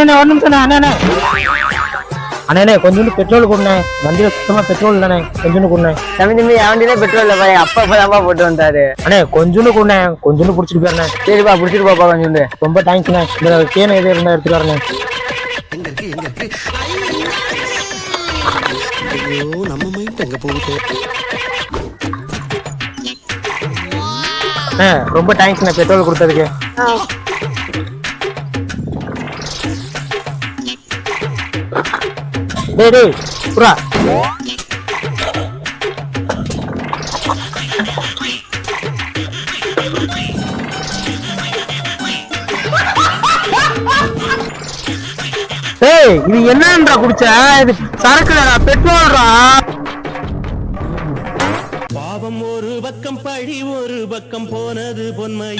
அண்ணே ஒரு நிமிஷம் அண்ணே அண்ணே கொஞ்சோண்டு பெட்ரோல் கொடுண்ணே, வண்டியில சுத்தமா பெட்ரோல் இல்லண்ணே, கொஞ்சோண்டு கொடுண்ணே. தம்பி என் வண்டியில பெட்ரோல் இல்லப்பா, அப்பா இப்பதான்ப்பா போட்டு வந்தாரு. அண்ணே கொஞ்சோண்டு கொடுண்ணே, கொஞ்சோண்டு புடிச்சிட்டு போயிருண்ணே. சரிப்பா புடிச்சிட்டு போப்பா கொஞ்சோண்டு. ரொம்ப தேங்க்ஸ்ண்ணே. இந்த கேன் எது இருந்தா எடுத்துட்டு வரண்ணே. நம்ம மைண்ட் எங்க போகுது? ரொம்ப தேங்க்ஸ்ண்ணே பெட்ரோல் கொடுத்ததுக்கு. டேய் புறா இது என்னன்றா குடிச்ச? இது சரக்குடா, பெட்ரோல்ரா. பாவம் ஒரு பக்கம் பழி ஒரு பக்கம் போனது பொன்மை.